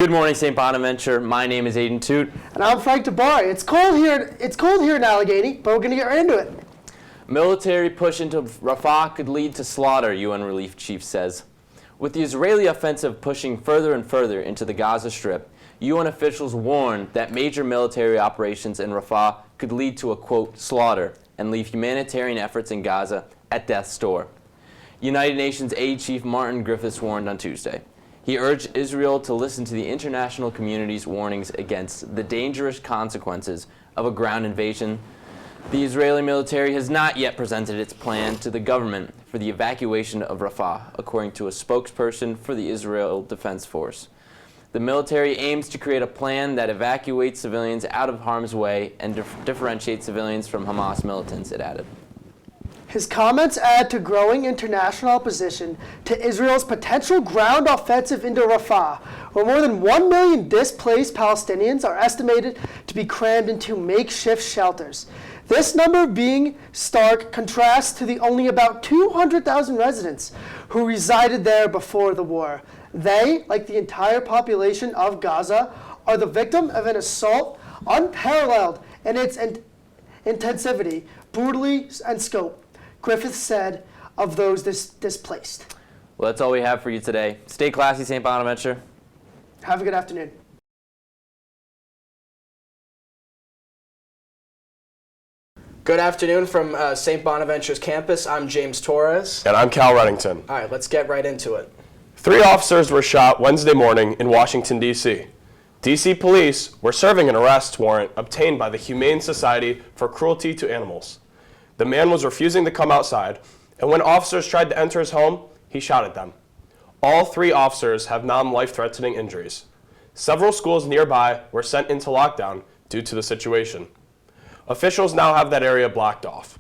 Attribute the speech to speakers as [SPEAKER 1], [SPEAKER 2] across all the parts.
[SPEAKER 1] Good morning, St. Bonaventure. My name is Aiden Toot.
[SPEAKER 2] And I'm Frank DeBar. It's cold here in Allegheny, but we're going to get right into it.
[SPEAKER 1] Military push into Rafah could lead to slaughter, UN relief chief says. With the Israeli offensive pushing further and further into the Gaza Strip, UN officials warned that major military operations in Rafah could lead to a, quote, slaughter and leave humanitarian efforts in Gaza at death's door. United Nations aid chief Martin Griffiths warned on Tuesday. He urged Israel to listen to the international community's warnings against the dangerous consequences of a ground invasion. The Israeli military has not yet presented its plan to the government for the evacuation of Rafah, according to a spokesperson for the Israel Defense Force. The military aims to create a plan that evacuates civilians out of harm's way and differentiates civilians from Hamas militants, it added.
[SPEAKER 2] His comments add to growing international opposition to Israel's potential ground offensive into Rafah, where more than 1 million displaced Palestinians are estimated to be crammed into makeshift shelters. This number being stark contrast to the only about 200,000 residents who resided there before the war. They, like the entire population of Gaza, are the victim of an assault unparalleled in its intensity, brutality, and scope. Griffiths said of those displaced.
[SPEAKER 1] Well, that's all we have for you today. Stay classy, St. Bonaventure.
[SPEAKER 2] Have a good afternoon.
[SPEAKER 3] Good afternoon from St. Bonaventure's campus. I'm James Torres.
[SPEAKER 4] And I'm Cal Reddington.
[SPEAKER 3] All right, let's get right into it.
[SPEAKER 4] 3 officers were shot Wednesday morning in Washington, D.C. D.C. police were serving an arrest warrant obtained by the Humane Society for Cruelty to Animals. The man was refusing to come outside, and when officers tried to enter his home, he shot at them. All 3 officers have non-life-threatening injuries. Several schools nearby were sent into lockdown due to the situation. Officials now have that area blocked off.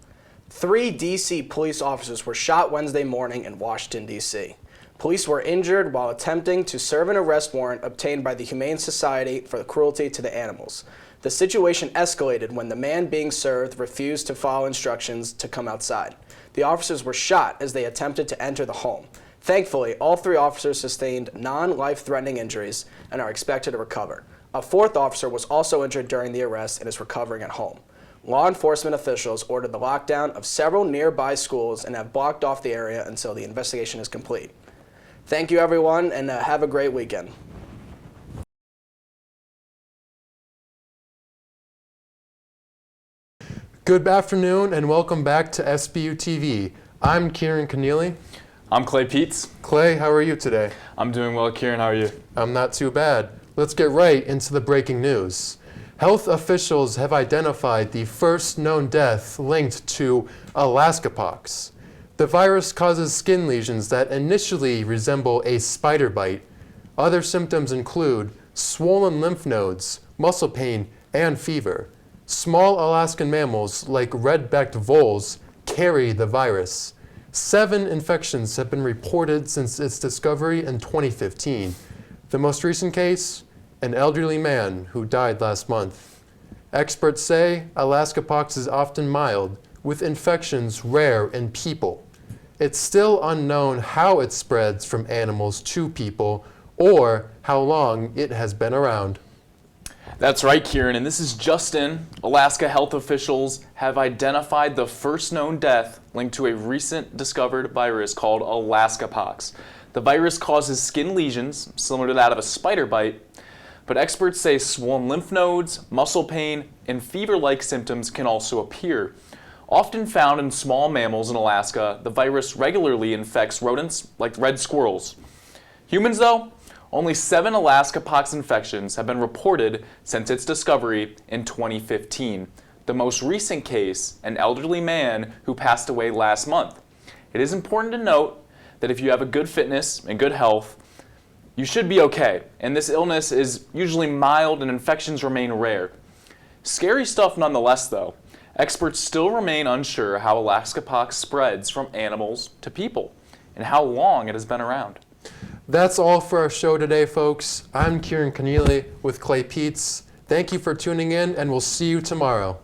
[SPEAKER 3] 3 D.C. police officers were shot Wednesday morning in Washington, D.C. Police were injured while attempting to serve an arrest warrant obtained by the Humane Society for the Cruelty to the Animals. The situation escalated when the man being served refused to follow instructions to come outside. The officers were shot as they attempted to enter the home. Thankfully, all 3 officers sustained non-life-threatening injuries and are expected to recover. A 4th officer was also injured during the arrest and is recovering at home. Law enforcement officials ordered the lockdown of several nearby schools and have blocked off the area until the investigation is complete. Thank you, everyone, and have a great weekend.
[SPEAKER 5] Good afternoon and welcome back to SBU TV. I'm Kieran Keneally.
[SPEAKER 6] I'm Clay Peets.
[SPEAKER 5] Clay, how are you today?
[SPEAKER 6] I'm doing well, Kieran. How are you?
[SPEAKER 5] I'm not too bad. Let's get right into the breaking news. Health officials have identified the first known death linked to Alaska pox. The virus causes skin lesions that initially resemble a spider bite. Other symptoms include swollen lymph nodes, muscle pain, and fever. Small Alaskan mammals, like red-backed voles, carry the virus. 7 infections have been reported since its discovery in 2015. The most recent case, an elderly man who died last month. Experts say Alaska pox is often mild, with infections rare in people. It's still unknown how it spreads from animals to people or how long it has been around.
[SPEAKER 6] That's right, Kieran, and this is Justin. Alaska health officials have identified the first known death linked to a recent discovered virus called Alaska pox. The virus causes skin lesions, similar to that of a spider bite, but experts say swollen lymph nodes, muscle pain, and fever-like symptoms can also appear. Often found in small mammals in Alaska, the virus regularly infects rodents like red squirrels. Humans, though, only 7 Alaska pox infections have been reported since its discovery in 2015. The most recent case, an elderly man who passed away last month. It is important to note that if you have a good fitness and good health, you should be okay, and this illness is usually mild and infections remain rare. Scary stuff nonetheless, though. Experts still remain unsure how Alaska pox spreads from animals to people and how long it has been around.
[SPEAKER 5] That's all for our show today, folks. I'm Kieran Keneally with Clay Peets. Thank you for tuning in, and we'll see you tomorrow.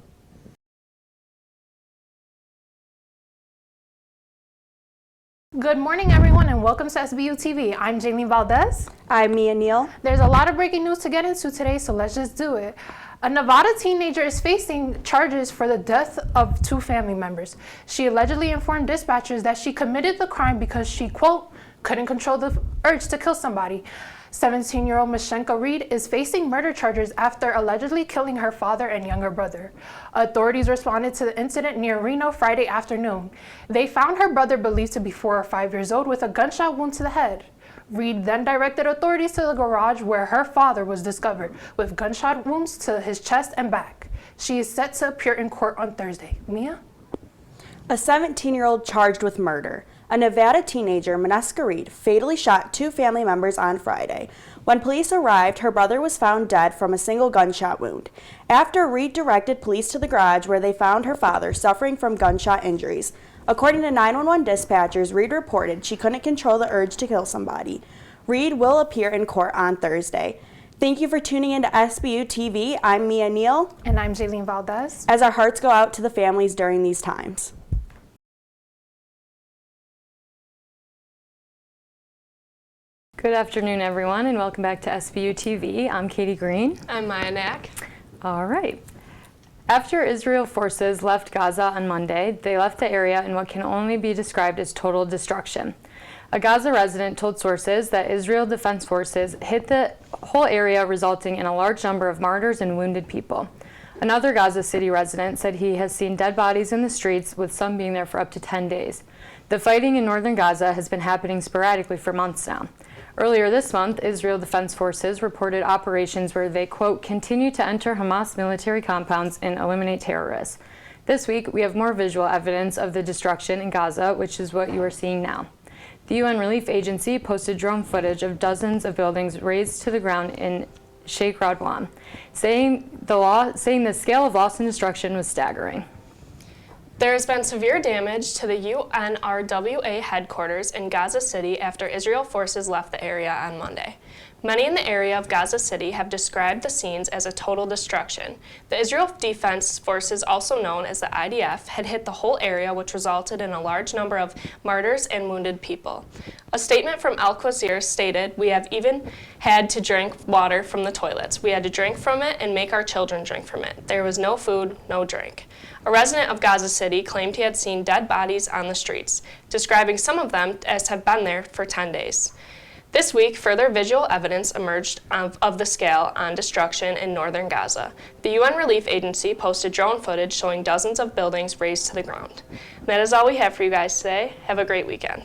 [SPEAKER 7] Good morning, everyone, and welcome to SBU TV. I'm Jaylene Valdez.
[SPEAKER 8] I'm Mia Neal.
[SPEAKER 7] There's a lot of breaking news to get into today, so let's just do it. A Nevada teenager is facing charges for the death of 2 family members. She allegedly informed dispatchers that she committed the crime because she, quote, couldn't control the urge to kill somebody. 17-year-old Mishenka Reed is facing murder charges after allegedly killing her father and younger brother. Authorities responded to the incident near Reno Friday afternoon. They found her brother, believed to be 4 or 5 years old, with a gunshot wound to the head. Reed then directed authorities to the garage where her father was discovered, with gunshot wounds to his chest and back. She is set to appear in court on Thursday. Mia?
[SPEAKER 8] A 17-year-old charged with murder. A Nevada teenager, Mishenka Reed, fatally shot 2 family members on Friday. When police arrived, her brother was found dead from a single gunshot wound. After Reed directed police to the garage where they found her father suffering from gunshot injuries. According to 911 dispatchers, Reed reported she couldn't control the urge to kill somebody. Reed will appear in court on Thursday. Thank you for tuning in to SBU TV. I'm Mia Neal.
[SPEAKER 7] And I'm Jaylene Valdez.
[SPEAKER 8] As our hearts go out to the families during these times.
[SPEAKER 9] Good afternoon, everyone, and welcome back to SBU TV. I'm Katie Green.
[SPEAKER 10] I'm Maya Knack.
[SPEAKER 9] All right. After Israel forces left Gaza on Monday, they left the area in what can only be described as total destruction. A Gaza resident told sources that Israel Defense Forces hit the whole area, resulting in a large number of martyrs and wounded people. Another Gaza City resident said he has seen dead bodies in the streets, with some being there for up to 10 days. The fighting in northern Gaza has been happening sporadically for months now. Earlier this month, Israel Defense Forces reported operations where they, quote, continue to enter Hamas military compounds and eliminate terrorists. This week, we have more visual evidence of the destruction in Gaza, which is what you are seeing now. The UN Relief Agency posted drone footage of dozens of buildings razed to the ground in Sheikh Radwan, saying the scale of loss and destruction was staggering.
[SPEAKER 10] There has been severe damage to the UNRWA headquarters in Gaza City after Israel forces left the area on Monday. Many in the area of Gaza City have described the scenes as a total destruction. The Israel Defense Forces, also known as the IDF, had hit the whole area, which resulted in a large number of martyrs and wounded people. A statement from Al Quasir stated, "We have even had to drink water from the toilets. We had to drink from it and make our children drink from it. There was no food, no drink." A resident of Gaza City claimed he had seen dead bodies on the streets, describing some of them as have been there for 10 days. This week, further visual evidence emerged of the scale on destruction in northern Gaza. The UN Relief Agency posted drone footage showing dozens of buildings razed to the ground. And that is all we have for you guys today. Have a great weekend.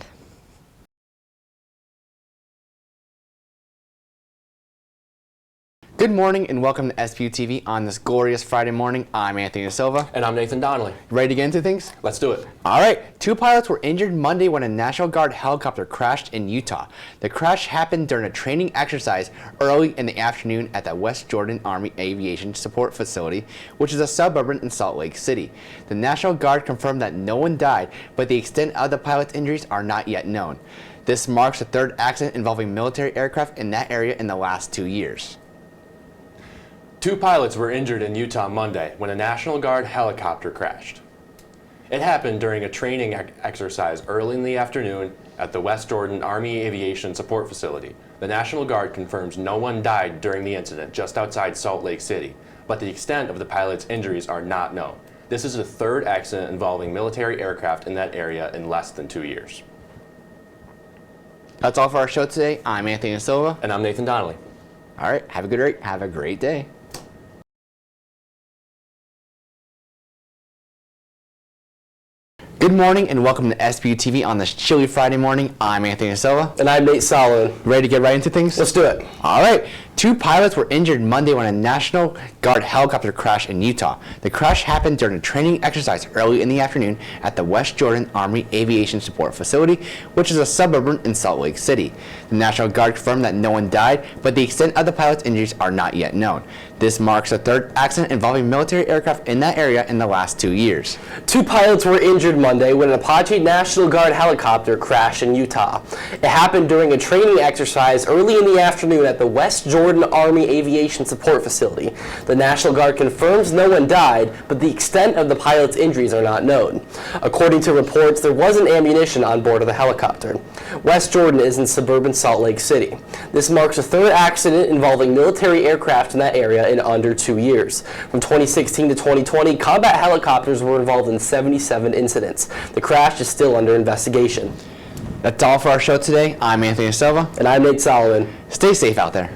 [SPEAKER 11] Good morning and welcome to SBU TV on this glorious Friday morning. I'm Anthony Silva.
[SPEAKER 1] And I'm Nathan Donnelly.
[SPEAKER 11] Ready to get into things?
[SPEAKER 1] Let's do it.
[SPEAKER 11] All right. 2 pilots were injured Monday when a National Guard helicopter crashed in Utah. The crash happened during a training exercise early in the afternoon at the West Jordan Army Aviation Support Facility, which is a suburban in Salt Lake City. The National Guard confirmed that no one died, but the extent of the pilot's injuries are not yet known. This marks the 3rd accident involving military aircraft in that area in the last 2 years.
[SPEAKER 12] 2 pilots were injured in Utah Monday when a National Guard helicopter crashed. It happened during a training exercise early in the afternoon at the West Jordan Army Aviation Support Facility. The National Guard confirms no one died during the incident just outside Salt Lake City, but the extent of the pilot's injuries are not known. This is the 3rd accident involving military aircraft in that area in less than 2 years.
[SPEAKER 11] That's all for our show today. I'm Anthony Silva.
[SPEAKER 12] And I'm Nathan Donnelly.
[SPEAKER 11] All right. Have a great day. Good morning and welcome to SBU TV on this chilly Friday morning. I'm Anthony Silva.
[SPEAKER 3] And I'm Nate Solomon.
[SPEAKER 11] Ready to get right into things?
[SPEAKER 3] Let's do it.
[SPEAKER 11] All right. 2 pilots were injured Monday when a National Guard helicopter crashed in Utah. The crash happened during a training exercise early in the afternoon at the West Jordan Army Aviation Support Facility, which is a suburban in Salt Lake City. The National Guard confirmed that no one died, but the extent of the pilot's injuries are not yet known. This marks the 3rd accident involving military aircraft in that area in the last 2 years.
[SPEAKER 13] 2 pilots were injured Monday when an Apache National Guard helicopter crashed in Utah. It happened during a training exercise early in the afternoon at the West Jordan Jordan Army Aviation Support Facility. The National Guard confirms no one died, but the extent of the pilot's injuries are not known. According to reports, there wasn't ammunition on board of the helicopter. West Jordan is in suburban Salt Lake City. This marks the third accident involving military aircraft in that area in under 2 years. From 2016 to 2020, combat helicopters were involved in 77 incidents. The crash is still under investigation.
[SPEAKER 11] That's all for our show today. I'm Anthony Silva.
[SPEAKER 13] And I'm Nate Solomon.
[SPEAKER 11] Stay safe out there.